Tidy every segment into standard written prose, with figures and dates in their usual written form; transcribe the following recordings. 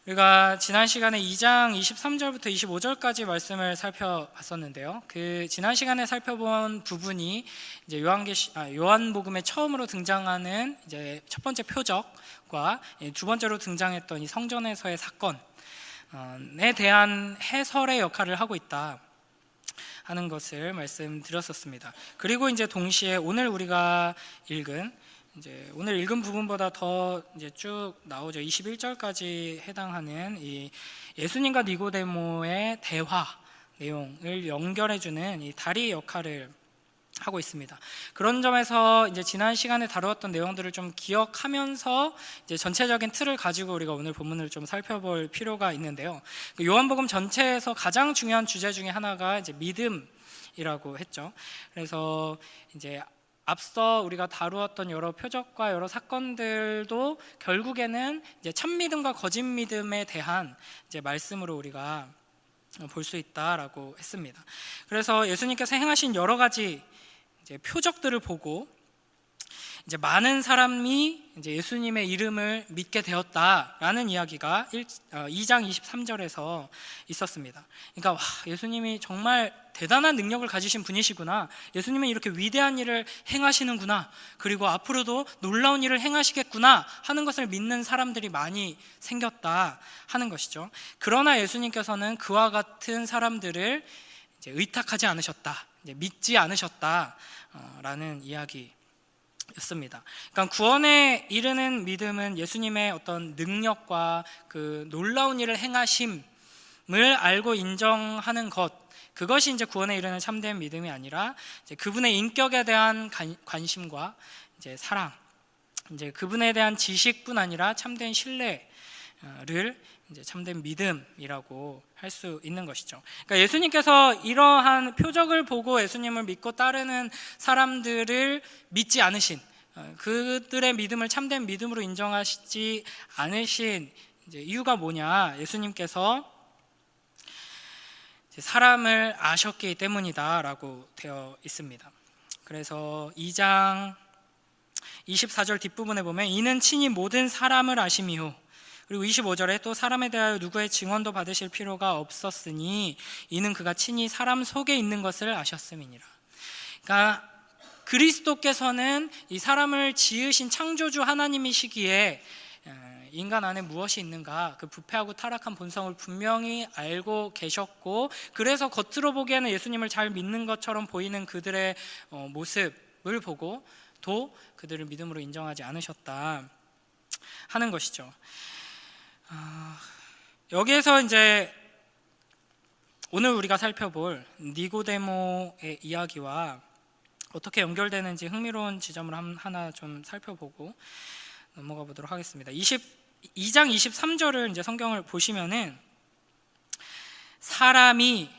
우리가 지난 시간에 2장 23절부터 25절까지 말씀을 살펴봤었는데요. 그 지난 시간에 살펴본 부분이 이제 요한복음에 처음으로 등장하는 이제 첫 번째 표적과 두 번째로 등장했던 이 성전에서의 사건에 대한 해설의 역할을 하고 있다 하는 것을 말씀드렸었습니다. 그리고 이제 동시에 오늘 우리가 오늘 읽은 부분보다 더 이제 쭉 나오죠. 21절까지 해당하는 이 예수님과 니고데모의 대화 내용을 연결해주는 이 다리 역할을 하고 있습니다. 그런 점에서 이제 지난 시간에 다루었던 내용들을 좀 기억하면서 이제 전체적인 틀을 가지고 우리가 오늘 본문을 좀 살펴볼 필요가 있는데요. 요한복음 전체에서 가장 중요한 주제 중에 하나가 이제 믿음이라고 했죠. 그래서 이제 앞서 우리가 다루었던 여러 표적과 여러 사건들도 결국에는 이제 참 믿음과 거짓 믿음에 대한 이제 말씀으로 우리가 볼 수 있다라고 했습니다. 그래서 예수님께서 행하신 여러 가지 이제 표적들을 보고 이제 많은 사람이 이제 예수님의 이름을 믿게 되었다라는 이야기가 2장 23절에서 있었습니다. 그러니까 예수님이 정말 대단한 능력을 가지신 분이시구나, 예수님은 이렇게 위대한 일을 행하시는구나, 그리고 앞으로도 놀라운 일을 행하시겠구나 하는 것을 믿는 사람들이 많이 생겼다 하는 것이죠. 그러나 예수님께서는 그와 같은 사람들을 이제 의탁하지 않으셨다, 이제 믿지 않으셨다라는 이야기 였습니다. 그러니까 구원에 이르는 믿음은 예수님의 어떤 능력과 그 놀라운 일을 행하심을 알고 인정하는 것, 그것이 이제 구원에 이르는 참된 믿음이 아니라 이제 그분의 인격에 대한 관심과 이제 사랑, 이제 그분에 대한 지식뿐 아니라 참된 신뢰를 이제 참된 믿음이라고 할 수 있는 것이죠. 그러니까 예수님께서 이러한 표적을 보고 예수님을 믿고 따르는 사람들을 믿지 않으신, 그들의 믿음을 참된 믿음으로 인정하시지 않으신 이제 이유가 뭐냐? 예수님께서 사람을 아셨기 때문이다라고 되어 있습니다. 그래서 2장 24절 뒷부분에 보면 이는 친히 모든 사람을 아심이요, 그리고 25절에 또 사람에 대하여 누구의 증언도 받으실 필요가 없었으니 이는 그가 친히 사람 속에 있는 것을 아셨음이니라. 그러니까 그리스도께서는 이 사람을 지으신 창조주 하나님이시기에 인간 안에 무엇이 있는가, 그 부패하고 타락한 본성을 분명히 알고 계셨고, 그래서 겉으로 보기에는 예수님을 잘 믿는 것처럼 보이는 그들의 모습을 보고 또 그들을 믿음으로 인정하지 않으셨다 하는 것이죠. 여기에서 이제 오늘 우리가 살펴볼 니고데모의 이야기와 어떻게 연결되는지 흥미로운 지점을 하나 좀 살펴보고 넘어가 보도록 하겠습니다. 2장 23절을 이제 성경을 보시면은 사람이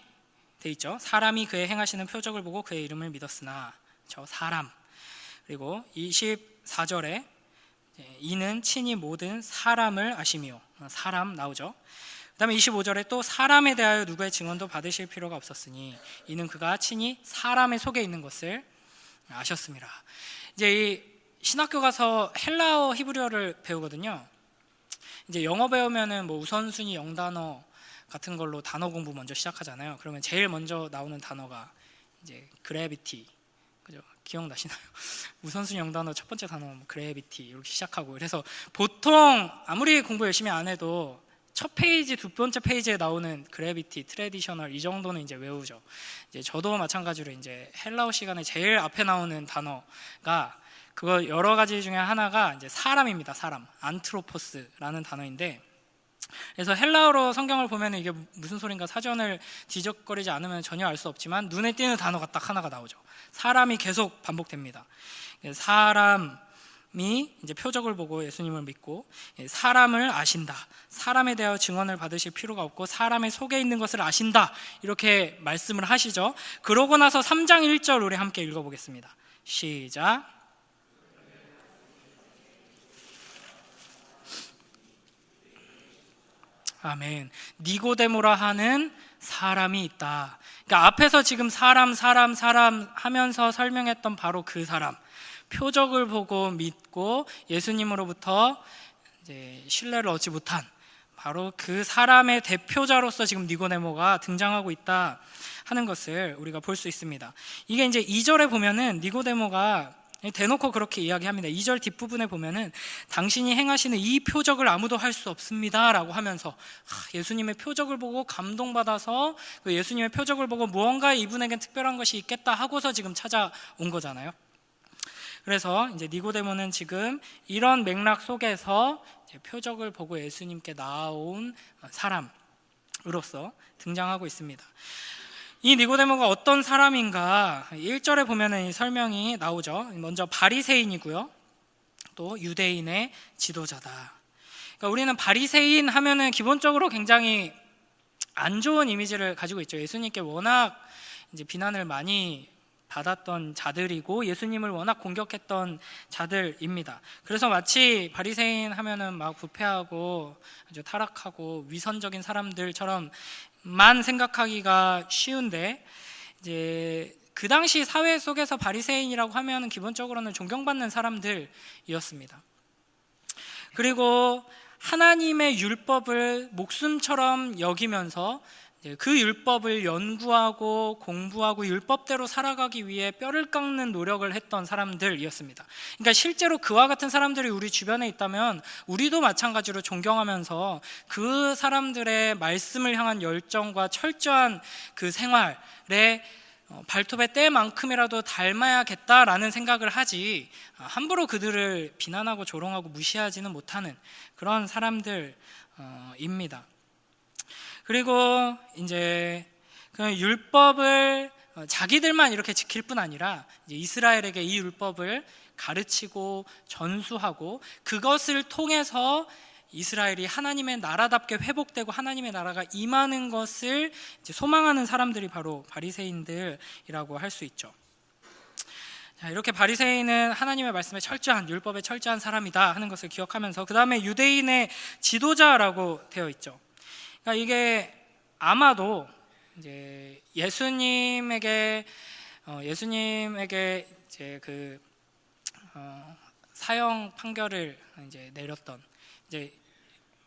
돼 있죠. 사람이 그의 행하시는 표적을 보고 그의 이름을 믿었으나, 저 사람. 그리고 24절에 이는 친히 모든 사람을 아심이요, 사람 나오죠. 그 다음에 25절에 또 사람에 대하여 누구의 증언도 받으실 필요가 없었으니 이는 그가 친히 사람의 속에 있는 것을 아셨습니다. 이제 이 신학교 가서 헬라어 히브리어를 배우거든요. 이제 영어 배우면은 뭐 우선순위 영단어 같은 걸로 단어 공부 먼저 시작하잖아요. 그러면 제일 먼저 나오는 단어가 이제 그래비티, 그죠? 기억나시나요? 우선순위 영단어 첫 번째 단어 그래비티 이렇게 시작하고, 그래서 보통 아무리 공부 열심히 안 해도 첫 페이지, 두 번째 페이지에 나오는 그래비티, 트래디셔널 이 정도는 이제 외우죠. 이제 저도 마찬가지로 이제 헬라어 시간에 제일 앞에 나오는 단어가 그거 여러 가지 중에 하나가 이제 사람입니다. 사람, 안트로포스라는 단어인데, 그래서 헬라어로 성경을 보면 이게 무슨 소린가 사전을 뒤적거리지 않으면 전혀 알 수 없지만 눈에 띄는 단어가 딱 하나가 나오죠. 사람이 계속 반복됩니다. 사람이 이제 표적을 보고 예수님을 믿고 사람을 아신다, 사람에 대하여 증언을 받으실 필요가 없고 사람의 속에 있는 것을 아신다, 이렇게 말씀을 하시죠. 그러고 나서 3장 1절 우리 함께 읽어보겠습니다. 시작. 아멘. 니고데모라 하는 사람이 있다. 그러니까 앞에서 지금 사람 하면서 설명했던 바로 그 사람, 표적을 보고 믿고 예수님으로부터 이제 신뢰를 얻지 못한 바로 그 사람의 대표자로서 지금 니고데모가 등장하고 있다 하는 것을 우리가 볼 수 있습니다. 이게 이제 2절에 보면은 니고데모가 대놓고 그렇게 이야기합니다. 2절 뒷부분에 보면은 당신이 행하시는 이 표적을 아무도 할 수 없습니다 라고 하면서 예수님의 표적을 보고 감동받아서 그 예수님의 표적을 보고 무언가 이분에겐 특별한 것이 있겠다 하고서 지금 찾아온 거잖아요. 그래서 이제 니고데모는 지금 이런 맥락 속에서 이제 표적을 보고 예수님께 나아온 사람으로서 등장하고 있습니다. 이 니고데모가 어떤 사람인가 1절에 보면은 이 설명이 나오죠. 먼저 바리새인이고요, 또 유대인의 지도자다. 그러니까 우리는 바리새인 하면은 기본적으로 굉장히 안 좋은 이미지를 가지고 있죠. 예수님께 워낙 이제 비난을 많이 받았던 자들이고 예수님을 워낙 공격했던 자들입니다. 그래서 마치 바리새인 하면은 막 부패하고 아주 타락하고 위선적인 사람들처럼만 생각하기가 쉬운데, 이제 그 당시 사회 속에서 바리새인이라고 하면은 기본적으로는 존경받는 사람들이었습니다. 그리고 하나님의 율법을 목숨처럼 여기면서 그 율법을 연구하고 공부하고 율법대로 살아가기 위해 뼈를 깎는 노력을 했던 사람들이었습니다. 그러니까 실제로 그와 같은 사람들이 우리 주변에 있다면 우리도 마찬가지로 존경하면서 그 사람들의 말씀을 향한 열정과 철저한 그 생활에 발톱의 때만큼이라도 닮아야겠다라는 생각을 하지, 함부로 그들을 비난하고 조롱하고 무시하지는 못하는 그런 사람들입니다. 그리고 이제 그 율법을 자기들만 이렇게 지킬 뿐 아니라 이제 이스라엘에게 이 율법을 가르치고 전수하고 그것을 통해서 이스라엘이 하나님의 나라답게 회복되고 하나님의 나라가 임하는 것을 이제 소망하는 사람들이 바로 바리새인들이라고 할 수 있죠. 자, 이렇게 바리새인은 하나님의 말씀에 철저한, 율법에 철저한 사람이다 하는 것을 기억하면서 그 다음에 유대인의 지도자라고 되어 있죠. 그러니까 이게 아마도 이제 예수님에게 이제 그 사형 판결을 이제 내렸던, 이제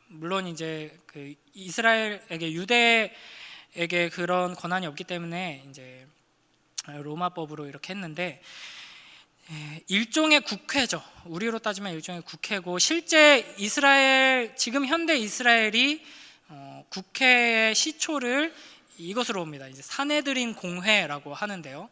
물론 이제 그 이스라엘에게, 유대에게 그런 권한이 없기 때문에 이제 로마법으로 이렇게 했는데, 일종의 국회죠. 우리로 따지면 일종의 국회고, 실제 이스라엘, 지금 현대 이스라엘이 국회의 시초를 이것으로 봅니다. 이제 사내들인 공회라고 하는데요.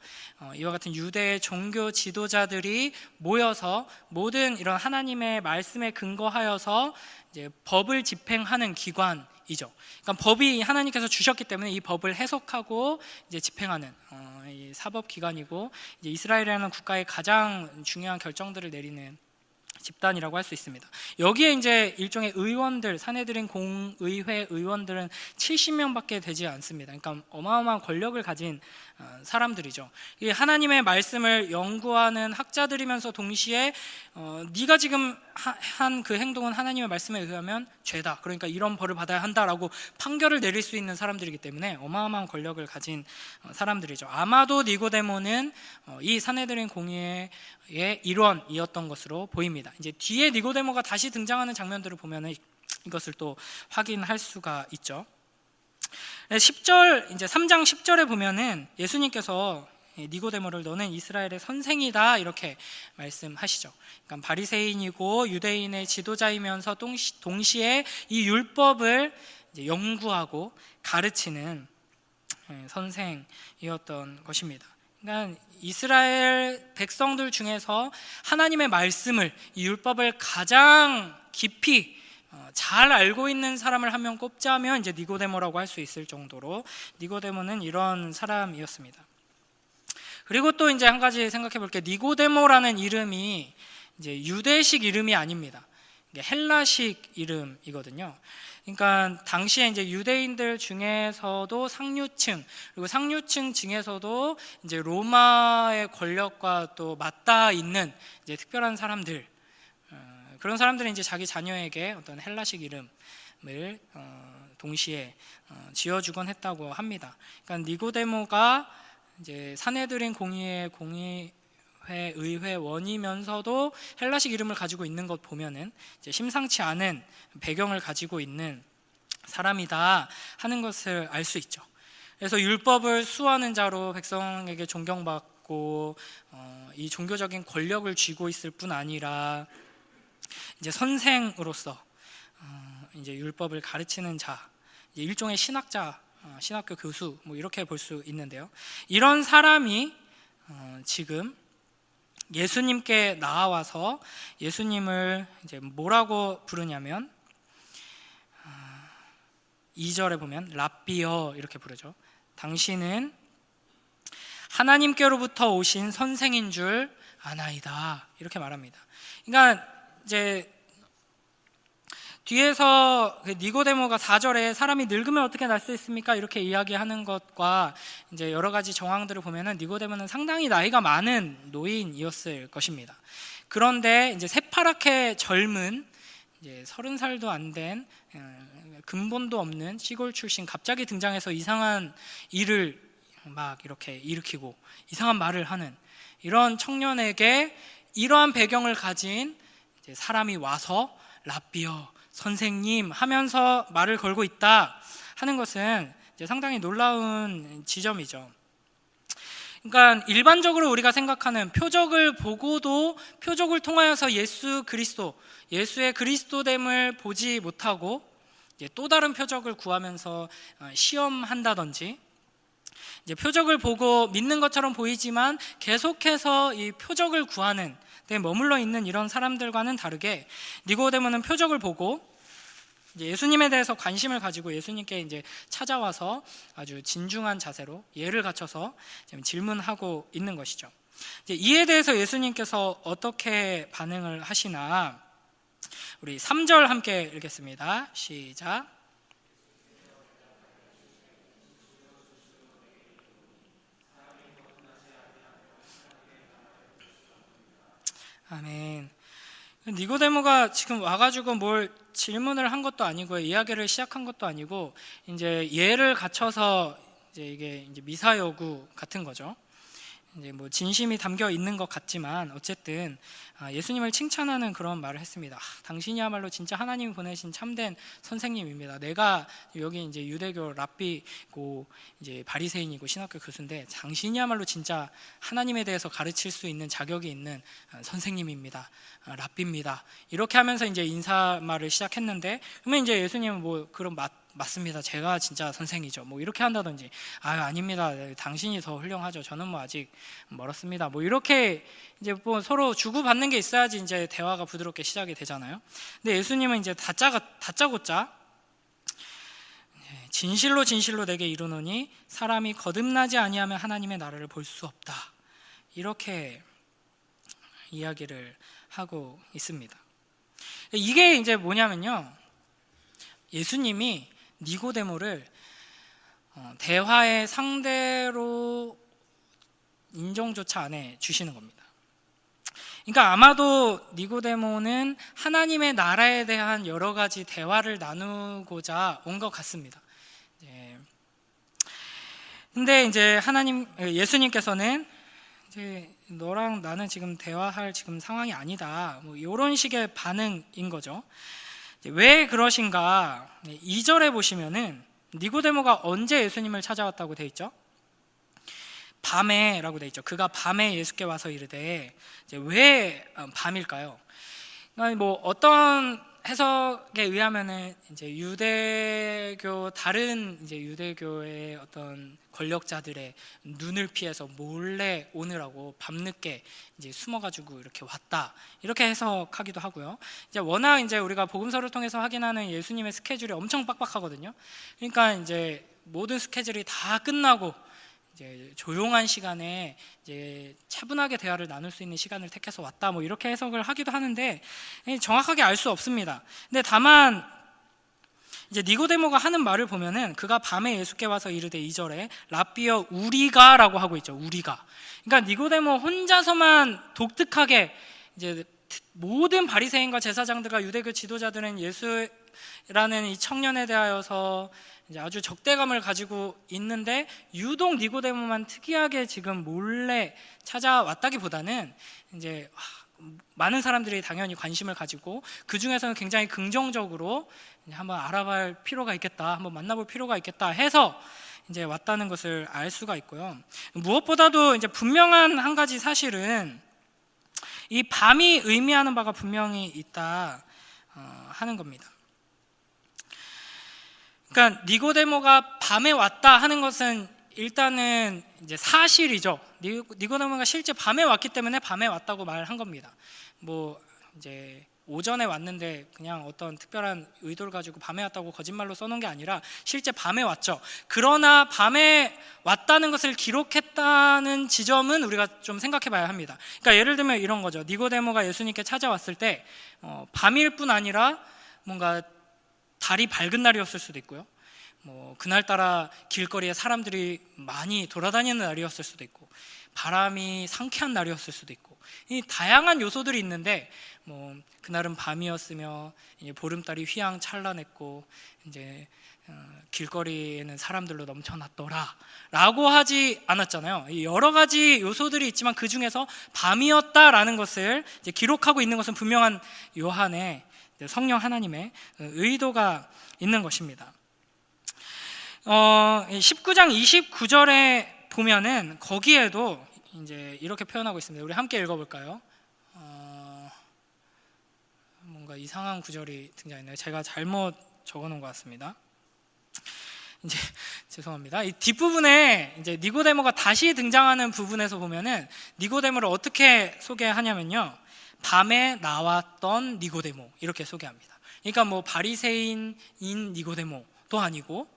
이와 같은 유대의 종교 지도자들이 모여서 모든 이런 하나님의 말씀에 근거하여서 이제 법을 집행하는 기관이죠. 그러니까 법이 하나님께서 주셨기 때문에 이 법을 해석하고 이제 집행하는 이 사법기관이고, 이제 이스라엘이라는 국가의 가장 중요한 결정들을 내리는 집단이라고 할 수 있습니다. 여기에 이제 일종의 의원들, 사내들인 공의회 의원들은 70명밖에 되지 않습니다. 그러니까 어마어마한 권력을 가진 사람들이죠. 이 하나님의 말씀을 연구하는 학자들이면서 동시에 네가 지금 한 그 행동은 하나님의 말씀에 의하면 죄다, 그러니까 이런 벌을 받아야 한다라고 판결을 내릴 수 있는 사람들이기 때문에 어마어마한 권력을 가진 사람들이죠. 아마도 니고데모는 이 사내들인 공의회의 일원이었던 것으로 보입니다. 이제 뒤에 니고데모가 다시 등장하는 장면들을 보면 이것을 또 확인할 수가 있죠. 10절, 이제 3장 10절에 보면은 예수님께서 니고데모를 너는 이스라엘의 선생이다 이렇게 말씀하시죠. 그러니까 바리새인이고 유대인의 지도자이면서 동시에 이 율법을 이제 연구하고 가르치는 선생이었던 것입니다. 그러니까 이스라엘 백성들 중에서 하나님의 말씀을, 이 율법을 가장 깊이 잘 알고 있는 사람을 한 명 꼽자면 이제 니고데모라고 할 수 있을 정도로 니고데모는 이런 사람이었습니다. 그리고 또 이제 한 가지 생각해 볼게요. 니고데모라는 이름이 이제 유대식 이름이 아닙니다. 헬라식 이름이거든요. 그러니까 당시에 이제 유대인들 중에서도 상류층, 그리고 상류층 중에서도 이제 로마의 권력과 또 맞닿아 있는 이제 특별한 사람들, 그런 사람들이 이제 자기 자녀에게 어떤 헬라식 이름을 동시에 지어주곤 했다고 합니다. 그러니까 니고데모가 이제 사내들인 공의회 의회원이면서도 헬라식 이름을 가지고 있는 것 보면은 이제 심상치 않은 배경을 가지고 있는 사람이다 하는 것을 알 수 있죠. 그래서 율법을 수호하는 자로 백성에게 존경받고 이 종교적인 권력을 쥐고 있을 뿐 아니라 이제 선생으로서 이제 율법을 가르치는 자, 이제 일종의 신학자, 신학교 교수 뭐 이렇게 볼 수 있는데요. 이런 사람이 지금 예수님께 나와서 예수님을 이제 뭐라고 부르냐면 2절에 보면 랍비여 이렇게 부르죠. 당신은 하나님께로부터 오신 선생인 줄 아나이다 이렇게 말합니다. 그러니까 이제 뒤에서 니고데모가 4절에 사람이 늙으면 어떻게 날 수 있습니까? 이렇게 이야기하는 것과 이제 여러 가지 정황들을 보면은 니고데모는 상당히 나이가 많은 노인이었을 것입니다. 그런데 이제 새파랗게 젊은 이제 30살도 안 된 근본도 없는 시골 출신 갑자기 등장해서 이상한 일을 막 이렇게 일으키고 이상한 말을 하는 이런 청년에게 이러한 배경을 가진 이제 사람이 와서 랍비여 선생님 하면서 말을 걸고 있다 하는 것은 이제 상당히 놀라운 지점이죠. 그러니까 일반적으로 우리가 생각하는 표적을 보고도 표적을 통하여서 예수 그리스도, 예수의 그리스도됨을 보지 못하고 이제 또 다른 표적을 구하면서 시험한다든지 이제 표적을 보고 믿는 것처럼 보이지만 계속해서 이 표적을 구하는 데 머물러 있는 이런 사람들과는 다르게 니고데모는 표적을 보고 이제 예수님에 대해서 관심을 가지고 예수님께 이제 찾아와서 아주 진중한 자세로 예를 갖춰서 지금 질문하고 있는 것이죠. 이제 이에 대해서 예수님께서 어떻게 반응을 하시나 우리 3절 함께 읽겠습니다. 시작. 아멘. 니고데모가 지금 와가지고 뭘 질문을 한 것도 아니고 이야기를 시작한 것도 아니고 이제 예를 갖춰서 이제 이게 이제 미사여구 같은 거죠. 이제 뭐 진심이 담겨 있는 것 같지만 어쨌든 예수님을 칭찬하는 그런 말을 했습니다. 당신이야말로 진짜 하나님이 보내신 참된 선생님입니다. 내가 여기 이제 유대교 랍비고 이제 바리새인이고 신학교 교수인데 당신이야말로 진짜 하나님에 대해서 가르칠 수 있는 자격이 있는 선생님입니다. 랍비입니다. 이렇게 하면서 이제 인사말을 시작했는데 그러면 이제 예수님은 뭐 그런 맞습니다. 제가 진짜 선생이죠. 뭐 이렇게 한다든지 아닙니다. 당신이 더 훌륭하죠. 저는 뭐 아직 멀었습니다. 뭐 이렇게 이제 뭐 서로 주고받는 게 있어야지 이제 대화가 부드럽게 시작이 되잖아요. 근데 예수님은 이제 다짜고짜 진실로 진실로 내게 이르노니 사람이 거듭나지 아니하면 하나님의 나라를 볼 수 없다. 이렇게 이야기를 하고 있습니다. 이게 이제 뭐냐면요. 예수님이 니고데모를 대화의 상대로 인정조차 안 해 주시는 겁니다. 그러니까 아마도 니고데모는 하나님의 나라에 대한 여러 가지 대화를 나누고자 온 것 같습니다. 근데 이제 예수님께서는 이제 너랑 나는 지금 대화할 지금 상황이 아니다. 뭐 이런 식의 반응인 거죠. 왜 그러신가? 2절에 보시면은 니고데모가 언제 예수님을 찾아왔다고 돼 있죠? 밤에라고 돼 있죠. 그가 밤에 예수께 와서 이르되 왜 밤일까요? 뭐 어떤 해석에 의하면은 이제 다른 이제 유대교의 어떤 권력자들의 눈을 피해서 몰래 오느라고 밤늦게 이제 숨어가지고 이렇게 왔다 이렇게 해석하기도 하고요. 이제 워낙 이제 우리가 복음서를 통해서 확인하는 예수님의 스케줄이 엄청 빡빡하거든요. 그러니까 이제 모든 스케줄이 다 끝나고 이제 조용한 시간에 이제 차분하게 대화를 나눌 수 있는 시간을 택해서 왔다 뭐 이렇게 해석을 하기도 하는데 정확하게 알 수 없습니다. 근데 다만 이제 니고데모가 하는 말을 보면은 그가 밤에 예수께 와서 이르되 2절에 랍비여 우리가라고 하고 있죠. 우리가. 그러니까 니고데모 혼자서만 독특하게 이제 모든 바리새인과 제사장들과 유대교 지도자들은 예수라는 이 청년에 대하여서 이제 아주 적대감을 가지고 있는데 유독 니고데모만 특이하게 지금 몰래 찾아왔다기보다는 이제 많은 사람들이 당연히 관심을 가지고 그 중에서는 굉장히 긍정적으로 한번 알아볼 필요가 있겠다, 한번 만나볼 필요가 있겠다 해서 이제 왔다는 것을 알 수가 있고요. 무엇보다도 이제 분명한 한 가지 사실은 이 밤이 의미하는 바가 분명히 있다 하는 겁니다. 그러니까 니고데모가 밤에 왔다 하는 것은 일단은 이제 사실이죠. 니고데모가 실제 밤에 왔기 때문에 밤에 왔다고 말한 겁니다. 뭐 이제 오전에 왔는데 그냥 어떤 특별한 의도를 가지고 밤에 왔다고 거짓말로 써놓은 게 아니라 실제 밤에 왔죠. 그러나 밤에 왔다는 것을 기록했다는 지점은 우리가 좀 생각해 봐야 합니다. 그러니까 예를 들면 이런 거죠. 니고데모가 예수님께 찾아왔을 때 밤일 뿐 아니라 뭔가 달이 밝은 날이었을 수도 있고요. 뭐 그날따라 길거리에 사람들이 많이 돌아다니는 날이었을 수도 있고, 바람이 상쾌한 날이었을 수도 있고, 이 다양한 요소들이 있는데 뭐 그날은 밤이었으며 보름달이 휘황찬란했고 이제 길거리에는 사람들로 넘쳐났더라 라고 하지 않았잖아요. 여러 가지 요소들이 있지만 그 중에서 밤이었다라는 것을 이제 기록하고 있는 것은 분명한 요한의 성령 하나님의 의도가 있는 것입니다. 19장 29절에 보면은 거기에도 이제 이렇게 표현하고 있습니다. 우리 함께 읽어볼까요? 뭔가 이상한 구절이 등장했네요. 제가 잘못 적어놓은 것 같습니다. 이제 죄송합니다. 이 뒷부분에 이제 니고데모가 다시 등장하는 부분에서 보면은 니고데모를 어떻게 소개하냐면요, 밤에 나왔던 니고데모 이렇게 소개합니다. 그러니까 뭐 바리새인인 니고데모도 아니고,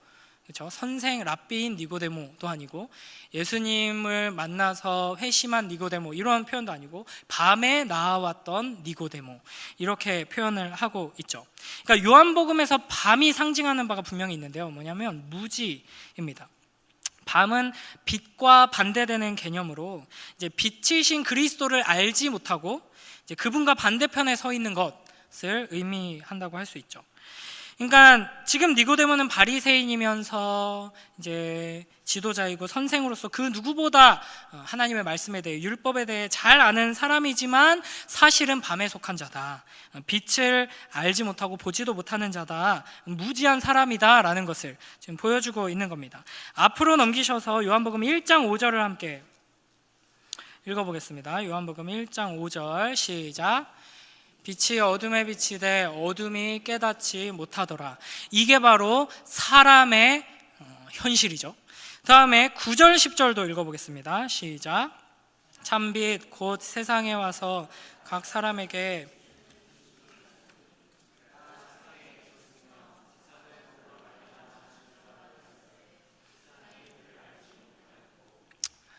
그렇죠? 선생 랍비인 니고데모도 아니고, 예수님을 만나서 회심한 니고데모 이런 표현도 아니고, 밤에 나왔던 니고데모 이렇게 표현을 하고 있죠. 그러니까 요한복음에서 밤이 상징하는 바가 분명히 있는데요. 뭐냐면 무지입니다. 밤은 빛과 반대되는 개념으로 이제 빛이신 그리스도를 알지 못하고 이제 그분과 반대편에 서 있는 것을 의미한다고 할 수 있죠. 그러니까 지금 니고데모는 바리새인이면서 이제 지도자이고 선생으로서 그 누구보다 하나님의 말씀에 대해, 율법에 대해 잘 아는 사람이지만 사실은 밤에 속한 자다, 빛을 알지 못하고 보지도 못하는 자다, 무지한 사람이다라는 것을 지금 보여주고 있는 겁니다. 앞으로 넘기셔서 요한복음 1장 5절을 함께 읽어보겠습니다. 요한복음 1장 5절 시작. 빛이 어둠에 비치되 어둠이 깨닫지 못하더라. 이게 바로 사람의 현실이죠. 다음에 9절 10절도 읽어보겠습니다. 시작. 참빛 곧 세상에 와서 각 사람에게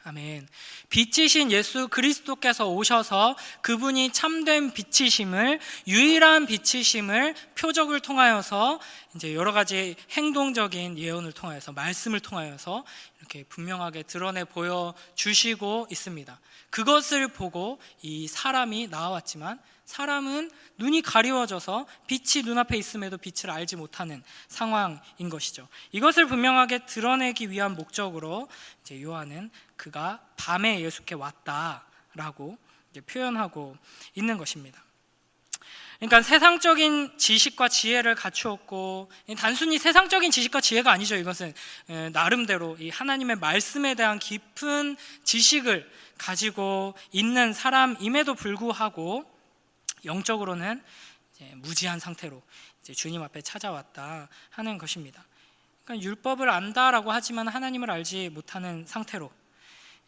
아멘. 빛이신 예수 그리스도께서 오셔서 그분이 참된 빛이심을, 유일한 빛이심을 표적을 통하여서 이제 여러 가지 행동적인 예언을 통하여서, 말씀을 통하여서 이렇게 분명하게 드러내 보여 주시고 있습니다. 그것을 보고 이 사람이 나왔지만 사람은 눈이 가리워져서 빛이 눈앞에 있음에도 빛을 알지 못하는 상황인 것이죠. 이것을 분명하게 드러내기 위한 목적으로 이제 요한은 그가 밤에 예수께 왔다라고 이제 표현하고 있는 것입니다. 그러니까 세상적인 지식과 지혜를 갖추었고, 단순히 세상적인 지식과 지혜가 아니죠. 이것은 나름대로 이 하나님의 말씀에 대한 깊은 지식을 가지고 있는 사람임에도 불구하고 영적으로는 이제 무지한 상태로 이제 주님 앞에 찾아왔다 하는 것입니다. 그러니까 율법을 안다라고 하지만 하나님을 알지 못하는 상태로,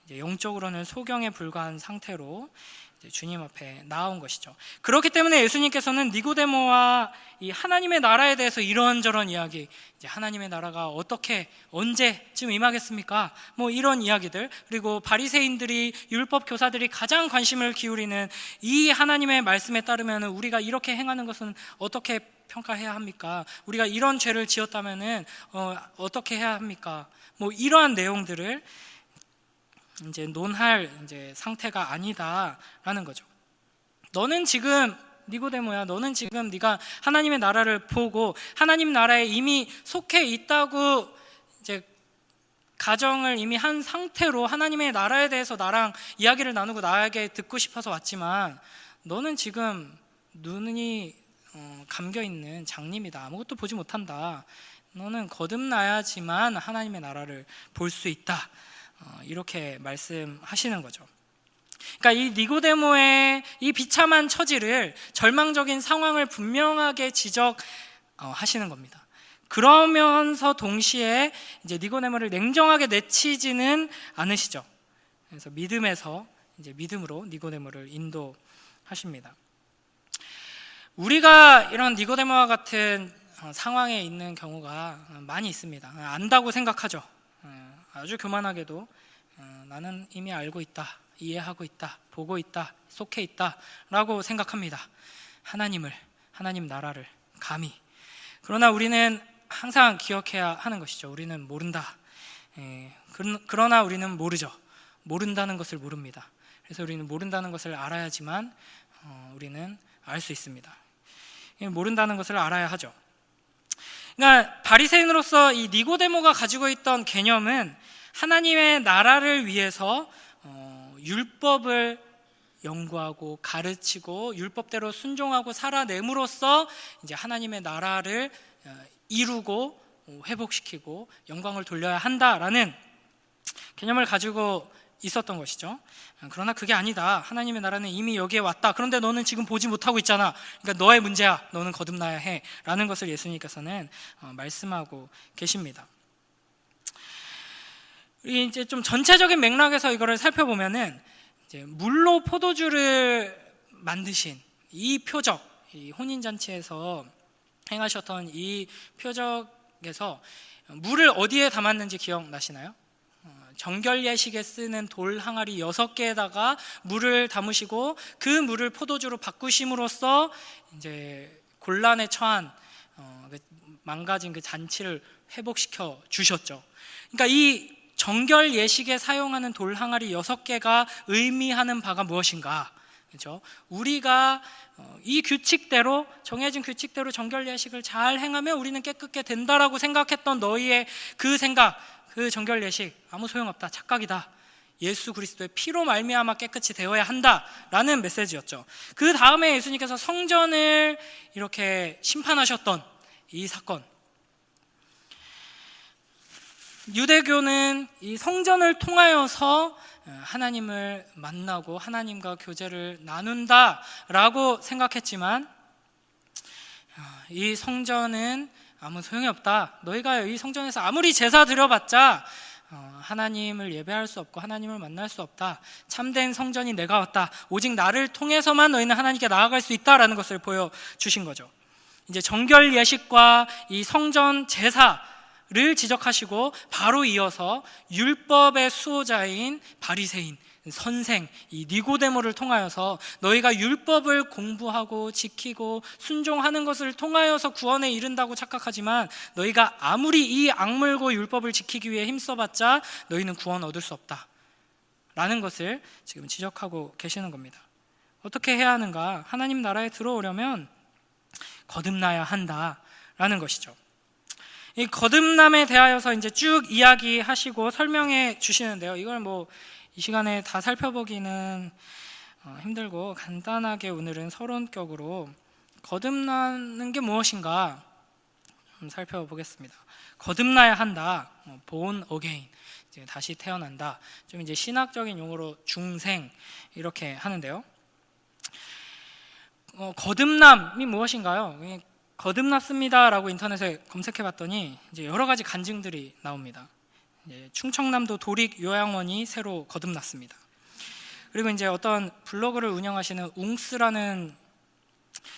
이제 영적으로는 소경에 불과한 상태로 이제 주님 앞에 나온 것이죠. 그렇기 때문에 예수님께서는 니고데모와 이 하나님의 나라에 대해서 이런저런 이야기, 이제 하나님의 나라가 어떻게 언제쯤 임하겠습니까? 뭐 이런 이야기들, 그리고 바리새인들이, 율법 교사들이 가장 관심을 기울이는 이 하나님의 말씀에 따르면 우리가 이렇게 행하는 것은 어떻게 평가해야 합니까? 우리가 이런 죄를 지었다면은 어떻게 해야 합니까? 뭐 이러한 내용들을 이제 논할 이제 상태가 아니다라는 거죠. 너는 지금 니고데모야, 너는 지금 네가 하나님의 나라를 보고 하나님 나라에 이미 속해 있다고 이제 가정을 이미 한 상태로 하나님의 나라에 대해서 나랑 이야기를 나누고 나에게 듣고 싶어서 왔지만, 너는 지금 눈이 감겨 있는 장님이다. 아무것도 보지 못한다. 너는 거듭나야지만 하나님의 나라를 볼 수 있다. 이렇게 말씀하시는 거죠. 그러니까 이 니고데모의 이 비참한 처지를, 절망적인 상황을 분명하게 지적하시는 겁니다. 그러면서 동시에 이제 니고데모를 냉정하게 내치지는 않으시죠. 그래서 믿음에서 이제 믿음으로 니고데모를 인도하십니다. 우리가 이런 니고데모와 같은 상황에 있는 경우가 많이 있습니다. 안다고 생각하죠. 아주 교만하게도 나는 이미 알고 있다, 이해하고 있다, 보고 있다, 속해 있다 라고 생각합니다. 하나님 나라를 감히. 그러나 우리는 항상 기억해야 하는 것이죠. 우리는 모른다. 그러나 우리는 모르죠. 모른다는 것을 모릅니다. 그래서 우리는 모른다는 것을 알아야지만 우리는 알 수 있습니다. 모른다는 것을 알아야 하죠. 그러니까 바리새인으로서 이 니고데모가 가지고 있던 개념은 하나님의 나라를 위해서 율법을 연구하고 가르치고 율법대로 순종하고 살아냄으로써 이제 하나님의 나라를 이루고 회복시키고 영광을 돌려야 한다라는 개념을 가지고 있었던 것이죠. 그러나 그게 아니다. 하나님의 나라는 이미 여기에 왔다. 그런데 너는 지금 보지 못하고 있잖아. 그러니까 너의 문제야. 너는 거듭나야 해. 라는 것을 예수님께서는 말씀하고 계십니다. 이제 좀 전체적인 맥락에서 이거를 살펴보면은 이제 물로 포도주를 만드신 이 표적, 이 혼인잔치에서 행하셨던 이 표적에서 물을 어디에 담았는지 기억나시나요? 정결 예식에 쓰는 돌 항아리 6개에다가 물을 담으시고 그 물을 포도주로 바꾸심으로써 이제 곤란에 처한 망가진 그 잔치를 회복시켜 주셨죠. 그러니까 이 정결 예식에 사용하는 돌 항아리 6개가 의미하는 바가 무엇인가? 그렇죠? 우리가 이 규칙대로, 정해진 규칙대로 정결 예식을 잘 행하면 우리는 깨끗게 된다라고 생각했던 너희의 그 생각, 그 정결 예식 아무 소용없다, 착각이다. 예수 그리스도의 피로 말미암아 깨끗이 되어야 한다라는 메시지였죠. 그 다음에 예수님께서 성전을 이렇게 심판하셨던 이 사건, 유대교는 이 성전을 통하여서 하나님을 만나고 하나님과 교제를 나눈다라고 생각했지만 이 성전은 아무 소용이 없다. 너희가 이 성전에서 아무리 제사 드려봤자 하나님을 예배할 수 없고 하나님을 만날 수 없다. 참된 성전이 내가 왔다. 오직 나를 통해서만 너희는 하나님께 나아갈 수 있다라는 것을 보여주신 거죠. 이제 정결 예식과 이 성전 제사를 지적하시고 바로 이어서 율법의 수호자인 바리새인, 선생, 이 니고데모를 통하여서 너희가 율법을 공부하고 지키고 순종하는 것을 통하여서 구원에 이른다고 착각하지만 너희가 아무리 이 악물고 율법을 지키기 위해 힘써봤자 너희는 구원 얻을 수 없다 라는 것을 지금 지적하고 계시는 겁니다. 어떻게 해야 하는가? 하나님 나라에 들어오려면 거듭나야 한다라는 것이죠. 이 거듭남에 대하여서 이제 쭉 이야기하시고 설명해 주시는데요. 이걸 이 시간에 다 살펴보기는 힘들고 간단하게 오늘은 서론격으로 거듭나는 게 무엇인가 좀 살펴보겠습니다. 거듭나야 한다, born again, 이제 다시 태어난다. 좀 이제 신학적인 용어로 중생 이렇게 하는데요. 거듭남이 무엇인가요? 거듭났습니다라고 인터넷에 검색해봤더니 이제 여러 가지 간증들이 나옵니다. 충청남도 도릭 요양원이 새로 거듭났습니다. 그리고 이제 어떤 블로그를 운영하시는 웅스라는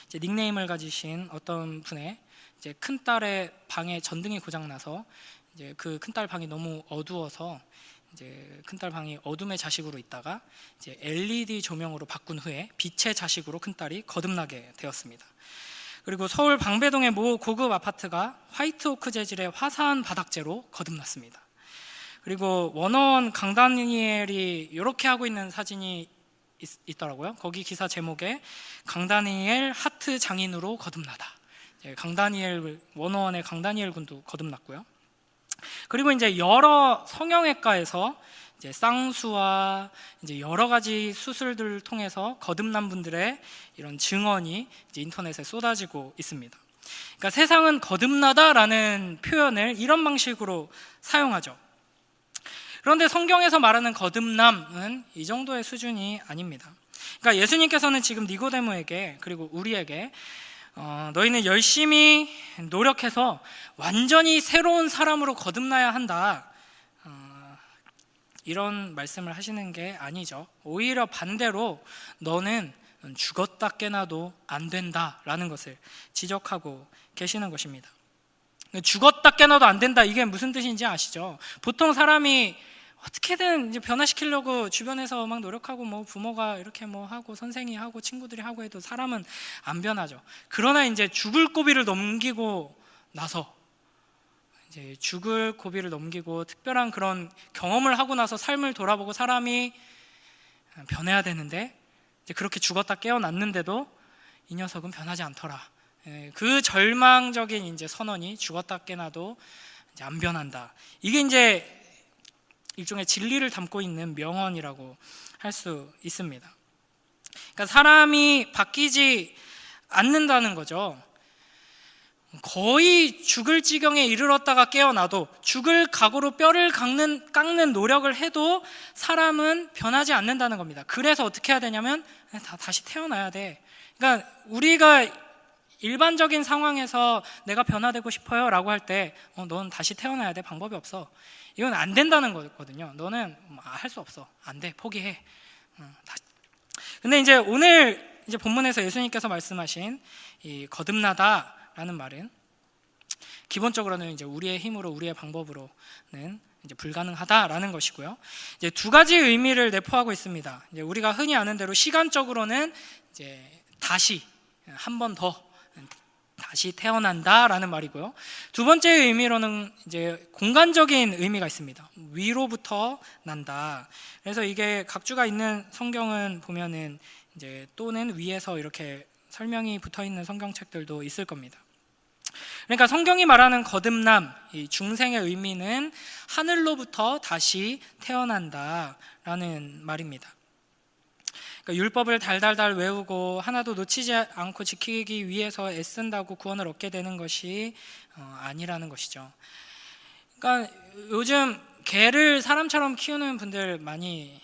이제 닉네임을 가지신 어떤 분의 이제 큰 딸의 방에 전등이 고장나서 이제 그 큰 딸 방이 너무 어두워서 이제 큰 딸 방이 어둠의 자식으로 있다가 이제 LED 조명으로 바꾼 후에 빛의 자식으로 큰 딸이 거듭나게 되었습니다. 그리고 서울 방배동의 모 고급 아파트가 화이트오크 재질의 화사한 바닥재로 거듭났습니다. 그리고 원어원 강다니엘이 이렇게 하고 있는 사진이 있더라고요. 거기 기사 제목에 강다니엘 하트 장인으로 거듭나다. 원어원의 강다니엘 군도 거듭났고요. 그리고 이제 여러 성형외과에서 이제 쌍수와 이제 여러 가지 수술들을 통해서 거듭난 분들의 이런 증언이 이제 인터넷에 쏟아지고 있습니다. 그러니까 세상은 거듭나다라는 표현을 이런 방식으로 사용하죠. 그런데 성경에서 말하는 거듭남은 이 정도의 수준이 아닙니다. 그러니까 예수님께서는 지금 니고데모에게 그리고 우리에게 너희는 열심히 노력해서 완전히 새로운 사람으로 거듭나야 한다, 이런 말씀을 하시는 게 아니죠. 오히려 반대로 너는 죽었다 깨나도 안 된다라는 것을 지적하고 계시는 것입니다. 죽었다 깨나도 안 된다, 이게 무슨 뜻인지 아시죠? 보통 사람이 어떻게든 이제 변화시키려고 주변에서 막 노력하고 뭐 부모가 이렇게 뭐 하고 선생이 하고 친구들이 하고 해도 사람은 안 변하죠. 그러나 이제 죽을 고비를 넘기고 나서, 이제 죽을 고비를 넘기고 특별한 그런 경험을 하고 나서 삶을 돌아보고 사람이 변해야 되는데, 이제 그렇게 죽었다 깨어났는데도 이 녀석은 변하지 않더라. 그 절망적인 이제 선언이 죽었다 깨나도 이제 안 변한다. 이게 이제 일종의 진리를 담고 있는 명언이라고 할 수 있습니다. 그러니까 사람이 바뀌지 않는다는 거죠. 거의 죽을 지경에 이르렀다가 깨어나도, 죽을 각오로 뼈를 깎는 노력을 해도 사람은 변하지 않는다는 겁니다. 그래서 어떻게 해야 되냐면 다시 태어나야 돼. 그러니까 우리가 일반적인 상황에서 내가 변화되고 싶어요 라고 할 때 넌 다시 태어나야 돼, 방법이 없어, 이건 안 된다는 거거든요. 너는 할 수 없어, 안 돼, 포기해. 근데 이제 오늘 이제 본문에서 예수님께서 말씀하신 이 거듭나다라는 말은 기본적으로는 이제 우리의 힘으로, 우리의 방법으로는 이제 불가능하다라는 것이고요. 이제 두 가지 의미를 내포하고 있습니다. 이제 우리가 흔히 아는 대로 시간적으로는 이제 다시 한 번 더 다시 태어난다라는 말이고요. 두 번째 의미로는 이제 공간적인 의미가 있습니다. 위로부터 난다. 그래서 이게 각주가 있는 성경은 보면은 이제 또는 위에서 이렇게 설명이 붙어 있는 성경책들도 있을 겁니다. 그러니까 성경이 말하는 거듭남, 이 중생의 의미는 하늘로부터 다시 태어난다라는 말입니다. 그러니까 율법을 달달달 외우고 하나도 놓치지 않고 지키기 위해서 애쓴다고 구원을 얻게 되는 것이 아니라는 것이죠. 그러니까 요즘 개를 사람처럼 키우는 분들 많이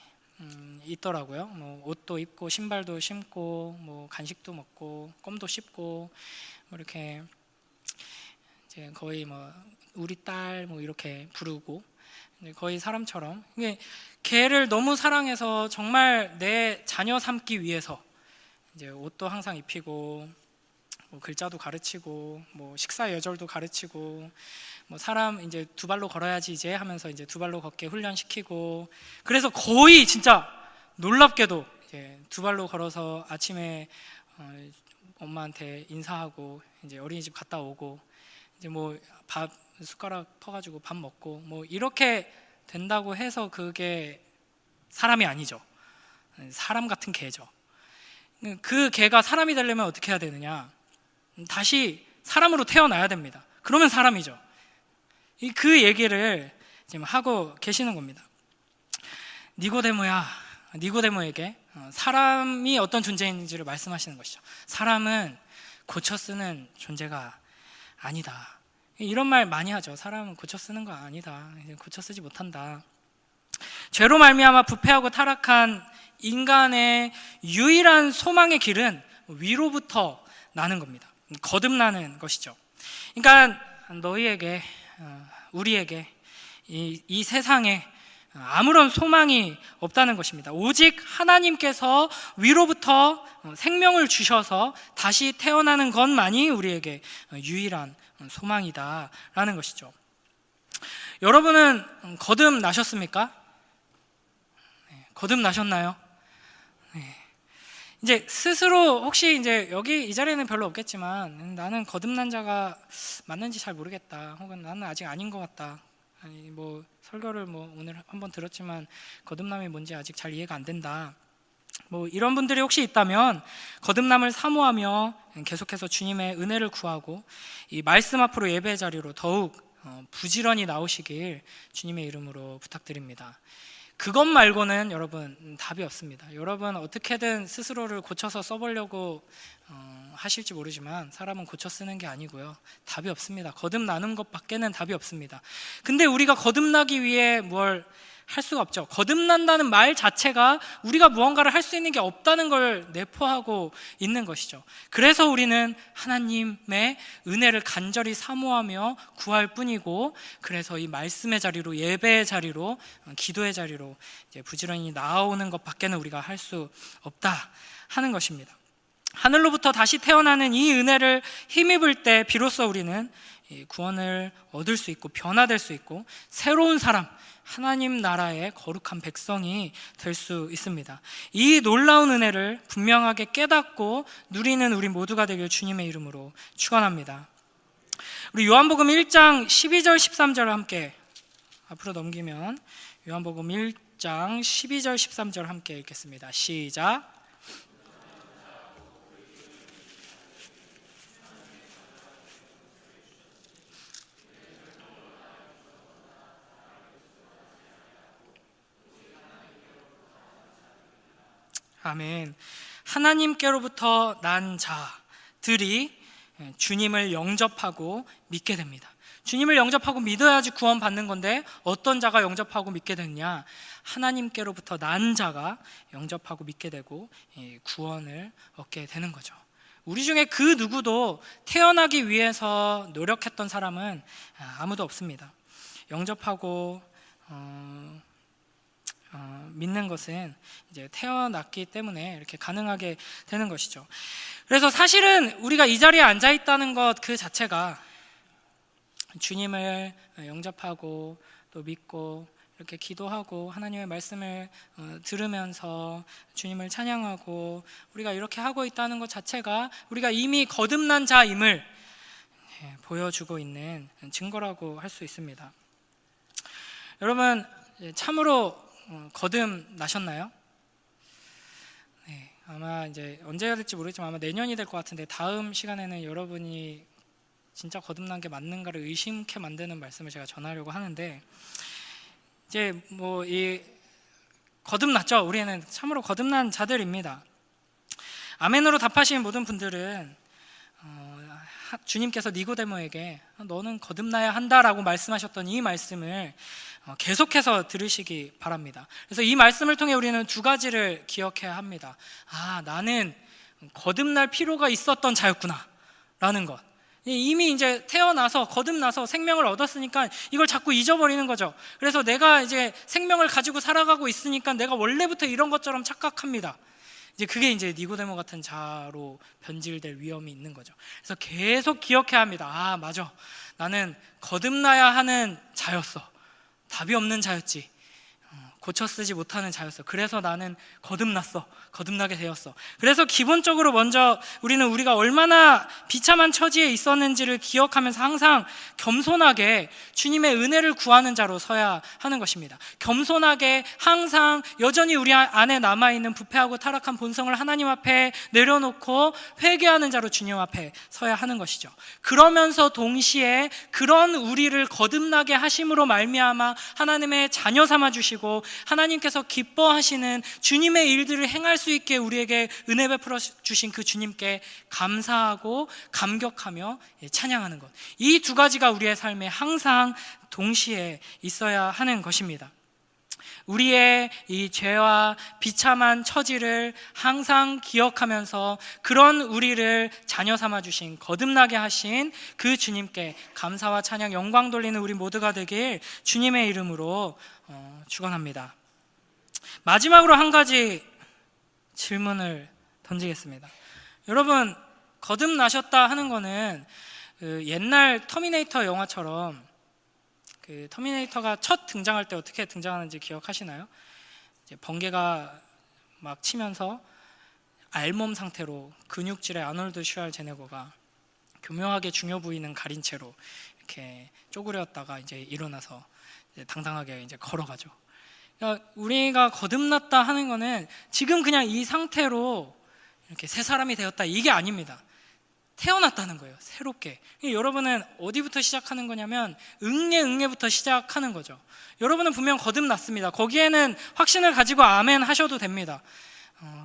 있더라고요. 뭐 옷도 입고 신발도 신고 뭐 간식도 먹고 껌도 씹고 뭐 이렇게 이제 거의 뭐 우리 딸 뭐 이렇게 부르고 거의 사람처럼. 개를 너무 사랑해서 정말 내 자녀 삼기 위해서 이제 옷도 항상 입히고 뭐 글자도 가르치고 뭐 식사 예절도 가르치고 뭐 사람 이제 두 발로 걸어야지 이제 하면서 이제 두 발로 걷게 훈련시키고, 그래서 거의 진짜 놀랍게도 이제 두 발로 걸어서 아침에 엄마한테 인사하고 이제 어린이집 갔다 오고 이제 뭐 밥 숟가락 퍼가지고 밥 먹고 뭐 이렇게 된다고 해서 그게 사람이 아니죠. 사람 같은 개죠. 그 개가 사람이 되려면 어떻게 해야 되느냐? 다시 사람으로 태어나야 됩니다. 그러면 사람이죠. 그 얘기를 지금 하고 계시는 겁니다. 니고데모야, 니고데모에게 사람이 어떤 존재인지를 말씀하시는 것이죠. 사람은 고쳐 쓰는 존재가 아니다. 이런 말 많이 하죠. 사람은 고쳐 쓰는 거 아니다. 고쳐 쓰지 못한다. 죄로 말미암아 부패하고 타락한 인간의 유일한 소망의 길은 위로부터 나는 겁니다. 거듭나는 것이죠. 그러니까 너희에게, 우리에게 이 세상에 아무런 소망이 없다는 것입니다. 오직 하나님께서 위로부터 생명을 주셔서 다시 태어나는 것만이 우리에게 유일한 소망이다라는 것이죠. 여러분은 거듭나셨습니까? 네, 거듭나셨나요? 네. 이제 스스로 혹시 이제 여기 이 자리에는 별로 없겠지만 나는 거듭난 자가 맞는지 잘 모르겠다, 혹은 나는 아직 아닌 것 같다, 아니 뭐 설교를 뭐 오늘 한번 들었지만 거듭남이 뭔지 아직 잘 이해가 안 된다, 뭐 이런 분들이 혹시 있다면 거듭남을 사모하며 계속해서 주님의 은혜를 구하고 이 말씀 앞으로 예배 자리로 더욱 부지런히 나오시길 주님의 이름으로 부탁드립니다. 그것 말고는 여러분 답이 없습니다. 여러분 어떻게든 스스로를 고쳐서 써보려고 하실지 모르지만 사람은 고쳐 쓰는 게 아니고요, 답이 없습니다. 거듭나는 것 밖에는 답이 없습니다. 근데 우리가 거듭나기 위해 뭘 할 수가 없죠. 거듭난다는 말 자체가 우리가 무언가를 할 수 있는 게 없다는 걸 내포하고 있는 것이죠. 그래서 우리는 하나님의 은혜를 간절히 사모하며 구할 뿐이고, 그래서 이 말씀의 자리로, 예배의 자리로, 기도의 자리로 이제 부지런히 나아오는 것 밖에는 우리가 할 수 없다 하는 것입니다. 하늘로부터 다시 태어나는 이 은혜를 힘입을 때 비로소 우리는 구원을 얻을 수 있고 변화될 수 있고 새로운 사람, 하나님 나라의 거룩한 백성이 될 수 있습니다. 이 놀라운 은혜를 분명하게 깨닫고 누리는 우리 모두가 되길 주님의 이름으로 축원합니다. 우리 요한복음 1장 12절 13절을 함께 앞으로 넘기면 요한복음 1장 12절 13절 함께 읽겠습니다. 시작. 아멘. 하나님께로부터 난 자들이 주님을 영접하고 믿게 됩니다. 주님을 영접하고 믿어야지 구원받는 건데 어떤 자가 영접하고 믿게 되느냐? 하나님께로부터 난 자가 영접하고 믿게 되고 구원을 얻게 되는 거죠. 우리 중에 그 누구도 태어나기 위해서 노력했던 사람은 아무도 없습니다. 영접하고 믿는 것은 이제 태어났기 때문에 이렇게 가능하게 되는 것이죠. 그래서 사실은 우리가 이 자리에 앉아 있다는 것 그 자체가 주님을 영접하고 또 믿고 이렇게 기도하고 하나님의 말씀을 들으면서 주님을 찬양하고 우리가 이렇게 하고 있다는 것 자체가 우리가 이미 거듭난 자임을 보여주고 있는 증거라고 할 수 있습니다. 여러분 참으로 거듭나셨나요? 네, 아마 이제 언제가 될지 모르겠지만 아마 내년이 될 것 같은데 다음 시간에는 여러분이 진짜 거듭난 게 맞는가를 의심케 만드는 말씀을 제가 전하려고 하는데, 이제 뭐 이 거듭났죠. 우리는 참으로 거듭난 자들입니다. 아멘으로 답하시는 모든 분들은 주님께서 니고데모에게 너는 거듭나야 한다라고 말씀하셨던 이 말씀을 계속해서 들으시기 바랍니다. 그래서 이 말씀을 통해 우리는 두 가지를 기억해야 합니다. 나는 거듭날 필요가 있었던 자였구나 라는 것. 이미 이제 태어나서 거듭나서 생명을 얻었으니까 이걸 자꾸 잊어버리는 거죠. 그래서 내가 이제 생명을 가지고 살아가고 있으니까 내가 원래부터 이런 것처럼 착각합니다. 이제 그게 이제 니고데모 같은 자로 변질될 위험이 있는 거죠. 그래서 계속 기억해야 합니다. 맞아, 나는 거듭나야 하는 자였어. 답이 없는 자였지. 고쳐 쓰지 못하는 자였어. 그래서 나는 거듭났어. 거듭나게 되었어. 그래서 기본적으로 먼저 우리는 우리가 얼마나 비참한 처지에 있었는지를 기억하면서 항상 겸손하게 주님의 은혜를 구하는 자로 서야 하는 것입니다. 겸손하게 항상 여전히 우리 안에 남아있는 부패하고 타락한 본성을 하나님 앞에 내려놓고 회개하는 자로 주님 앞에 서야 하는 것이죠. 그러면서 동시에 그런 우리를 거듭나게 하심으로 말미암아 하나님의 자녀 삼아 주시고 하나님께서 기뻐하시는 주님의 일들을 행할 수 있게 우리에게 은혜 베풀어 주신 그 주님께 감사하고 감격하며 찬양하는 것, 이 두 가지가 우리의 삶에 항상 동시에 있어야 하는 것입니다. 우리의 이 죄와 비참한 처지를 항상 기억하면서 그런 우리를 자녀 삼아 주신, 거듭나게 하신 그 주님께 감사와 찬양, 영광 돌리는 우리 모두가 되길 주님의 이름으로 축원합니다. 마지막으로 한 가지 질문을 던지겠습니다. 여러분, 거듭나셨다 하는 거는 그 옛날 터미네이터 영화처럼 그 터미네이터가 첫 등장할 때 어떻게 등장하는지 기억하시나요? 이제 번개가 막 치면서 알몸 상태로 근육질의 아놀드 슈왈제네거가 교묘하게 중요 부위는 가린 채로 이렇게 쪼그렸다가 이제 일어나서 이제 당당하게 이제 걸어가죠. 그러니까 우리가 거듭났다 하는 거는 지금 그냥 이 상태로 이렇게 새 사람이 되었다, 이게 아닙니다. 태어났다는 거예요. 새롭게. 여러분은 어디부터 시작하는 거냐면 응애부터 시작하는 거죠. 여러분은 분명 거듭났습니다. 거기에는 확신을 가지고 아멘 하셔도 됩니다.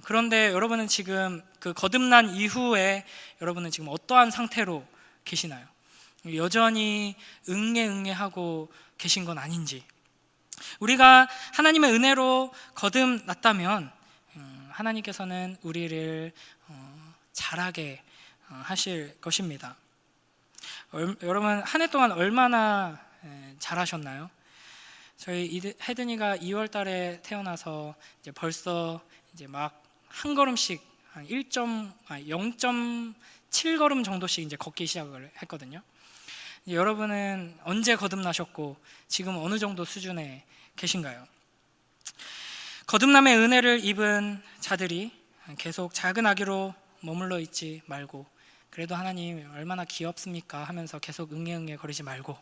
그런데 여러분은 지금 그 거듭난 이후에 여러분은 지금 어떠한 상태로 계시나요? 여전히 응애하고 계신 건 아닌지. 우리가 하나님의 은혜로 거듭났다면 하나님께서는 우리를 자라게 하실 것입니다. 여러분 한 해 동안 얼마나 잘하셨나요? 저희 혜든이가 2월 달에 태어나서 이제 벌써 이제 막 한 걸음씩 한 0.7걸음 정도씩 이제 걷기 시작을 했거든요. 여러분은 언제 거듭나셨고 지금 어느 정도 수준에 계신가요? 거듭남의 은혜를 입은 자들이 계속 작은 아기로 머물러 있지 말고, 그래도 하나님 얼마나 귀엽습니까 하면서 계속 응애 거리지 말고,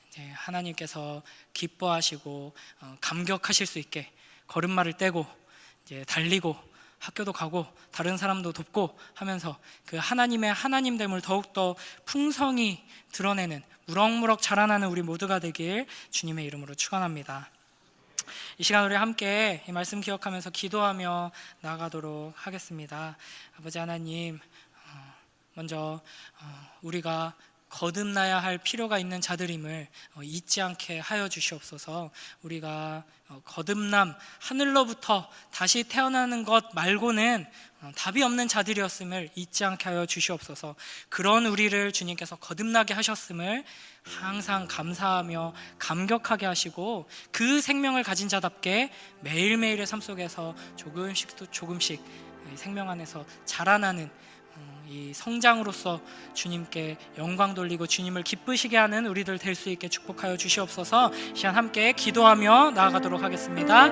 이제 하나님께서 기뻐하시고 감격하실 수 있게 걸음마를 떼고 이제 달리고 학교도 가고 다른 사람도 돕고 하면서 그 하나님의 하나님됨을 더욱더 풍성히 드러내는, 무럭무럭 자라나는 우리 모두가 되길 주님의 이름으로 축원합니다. 이 시간 우리 함께 이 말씀 기억하면서 기도하며 나아가도록 하겠습니다. 아버지 하나님, 먼저 우리가 거듭나야 할 필요가 있는 자들임을 잊지 않게 하여 주시옵소서. 우리가 거듭남, 하늘로부터 다시 태어나는 것 말고는 답이 없는 자들이었음을 잊지 않게 하여 주시옵소서. 그런 우리를 주님께서 거듭나게 하셨음을 항상 감사하며 감격하게 하시고, 그 생명을 가진 자답게 매일매일의 삶 속에서 조금씩 생명 안에서 자라나는 이 성장으로서 주님께 영광 돌리고 주님을 기쁘시게 하는 우리들 될 수 있게 축복하여 주시옵소서. 시간 함께 기도하며 나아가도록 하겠습니다.